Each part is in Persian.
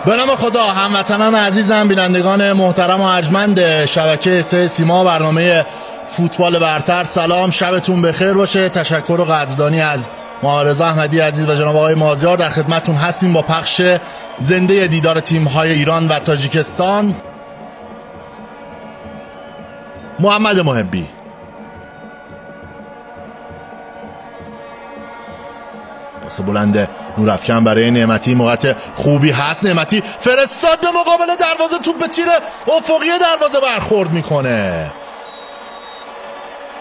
به نام خدا، هموطنان عزیزم، بینندگان محترم و ارجمند شبکه سه سیما برنامه فوتبال برتر، سلام، شبتون بخیر باشه. تشکر و قدردانی از محمد رضا احمدی عزیز و جناب آقای مازیار. در خدمتتون هستیم با پخش زنده دیدار تیم‌های ایران و تاجیکستان. محمد محبی پاس بلند نورافکن برای نعمتی، موقعیت خوبی هست، نعمتی فرستاد به مقابل دروازه، توپ به تیر افقی دروازه برخورد میکنه.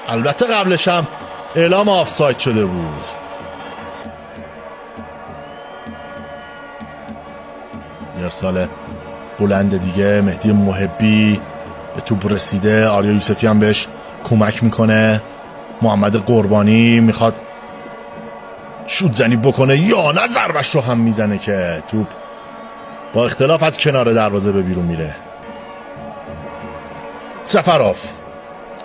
البته قبلش هم اعلام آفساید شده بود. ارسال بلند دیگه، مهدی محبی به توپ رسیده، آریا یوسفی هم بهش کمک میکنه. محمد قربانی میخواد شوت زنی بکنه یا نه، ضربش رو هم میزنه که توپ با اختلاف از کنار دروازه به بیرون میره. سفراف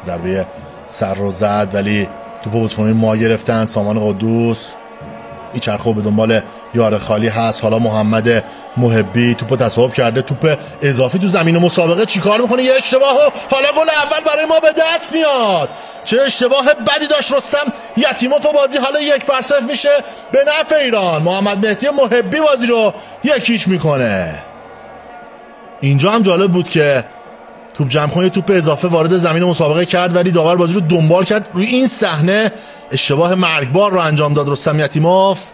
ضربه سر رو زد ولی توپ بازیکنان ما گرفتن. سامان قدوس میچرخه به دنبال یار خالی هست. حالا محمد محبی توپو تصاحب کرده، توپ اضافی تو زمین مسابقه، چیکار میکنه؟ یه اشتباه و حالا گل اول برای ما به دست میاد. چه اشتباه بدی داشت رستم یتیموف و بازی حالا 1-0 میشه به نفع ایران. محمد مهدی محبی بازی رو 1-0 میکنه. اینجا هم جالب بود که توپ جمع‌کنی توپ اضافه وارد زمین مسابقه کرد ولی داور بازی رو دنبال کرد. روی این صحنه اشتباه مرگبار رو انجام داد رستم یتیموف.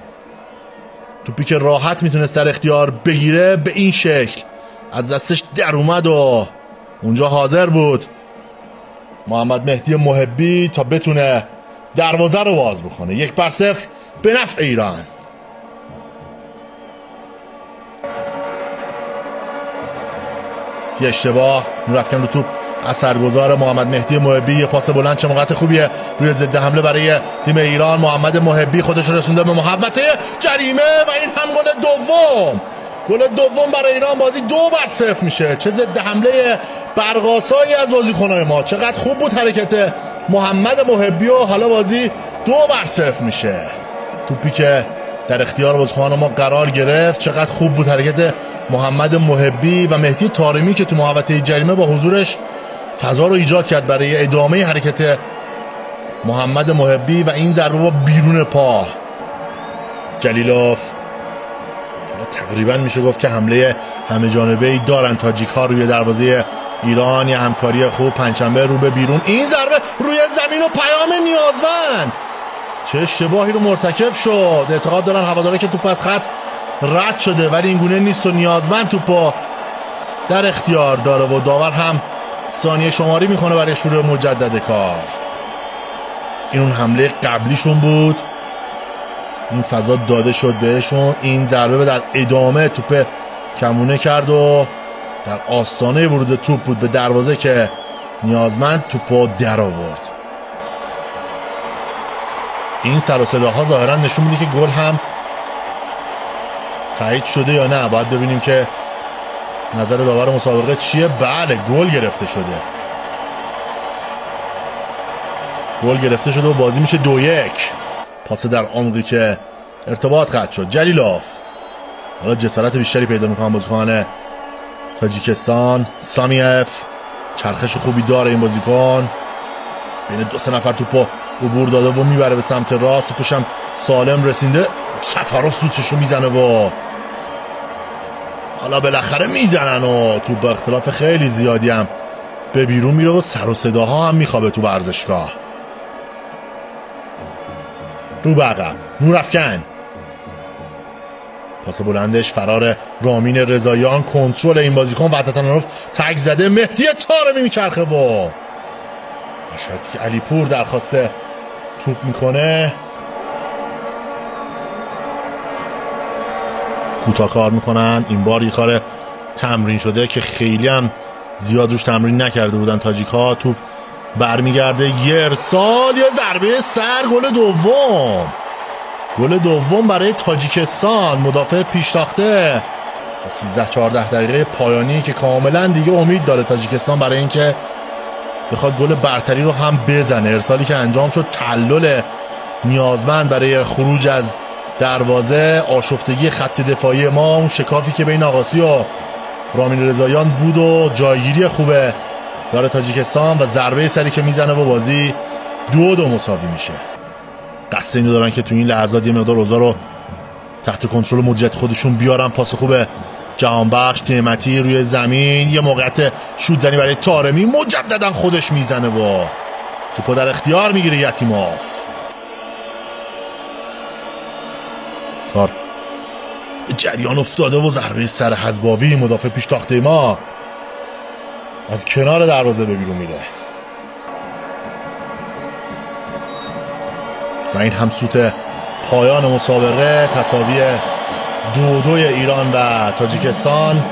توپی که راحت میتونست در اختیار بگیره به این شکل از دستش در اومد و اونجا حاضر بود محمد مهدی محبی تا بتونه دروازه رو باز بکنه. 1-0 به نفع ایران. یه اشتباه، نورافکن رو توپ اثرگذار محمد مهدی محبی. یه پاس بلند، چه موقعیت خوبیه روی ضد حمله برای تیم ایران. محمد محبی خودش رسونده به محوطه جریمه و این هم گل دوم. گل دوم برای ایران. بازی 2-0 میشه. چه ضد حمله برقاسایی از بازیکنان ما. چقدر خوب بود حرکت محمد محبی و حالا بازی 2-0 میشه. توپی که در اختیار بازیکنان ما قرار گرفت، چقدر خوب بود حرکت محمد محبی و مهدی طارمی که تو محوطه جریمه با حضورش فضا رو ایجاد کرد برای ادامه حرکت محمد محبی و این ضربه با بیرون پا. جلیلوف تقریبا میشه گفت که حمله همه جانبه‌ای دارن تاجیک ها روی دروازه ایران. یه همکاری خوب، پنجشنبه رو به بیرون، این ضربه روی زمین و پیام نیازمند. چه اشتباهی رو مرتکب شد. اعتقاد دارن هوادارا که توپ از خط رد شده ولی این گونه نیست و نیازمند توپو در اختیار داره و داور هم ثانیه شماری میکنه برای شروع مجدد کار. این اون حمله قبلیشون بود، این فضا داده شد بهشون. این ضربه در ادامه توپ کمونه کرد و در آستانه ورود توپ بود به دروازه که نیازمند توپو در آورد. این سر و صداها ظاهرا نشون میده که گل هم تایید شده یا نه. باید ببینیم که نظر داور مسابقه چیه. بله، گل گرفته شده. گل گرفته شده و بازی میشه 2-1. پاس در عمقی که ارتباط قطع شد. جلیلوف حالا جسارت بیشتری پیدا میکنن بازیکن تاجیکستان. سامیف چرخش خوبی داره این بازیکن، بین 2-3 نفر توپو عبور داده و میبره به سمت راست. توپش هم سالم رسیده. سفراف سوتش رو میزنه و حالا بالاخره میزنن و توپ با اختلاف خیلی زیادی هم به بیرون میره و سر و صداها هم میخوابه تو ورزشگاه. رو به عقب نورافکن، پاس بلندش فرار رامین رضاییان، کنترل این بازیکن. وحدت‌النور تک زده، مهدی طارمی میچرخه و شرطی که علیپور درخواست توپ میکنه. کوتاه کار میکنن. این بار یه کار تمرین شده که خیلی هم زیاد روش تمرین نکرده بودن تاجیک ها. توپ برمیگرده، یه ارسال، یه ضربه سر. گل دوم. گل دوم برای تاجیکستان. مدافع پیشتاخته 13-14 دقیقه پایانی که کاملا دیگه امید داره تاجیکستان برای اینکه بخواد گل برتری رو هم بزنه. ارسالی که انجام شد تعلل نیازمند برای خروج از دروازه. آشفتگی خط دفاعی ما، اون شکافی که بین آقاسی و رامین رضاییان بود و جایگیری خوبه برای تاجیکستان و ضربه سری که میزنه و بازی 2-2 مساوی میشه. قصد اینو دارن که تو این لحظات یه مقدار اوضاع رو تحت کنترل مدیریت خودشون بیارن. پاس خوبه جهانبخش نعمتی روی زمین، یه موقعیت شوت زنی برای طارمی، مجددا خودش میزنه و توپو در اختیار میگیره یتیموف. کار جریان افتاده و ضربه سر حزباوی مدافع پیش تاخته ما از کنار دروازه به بیرون میره و این هم سوت پایان مسابقه، تساوی 2-2 ایران و تاجیکستان.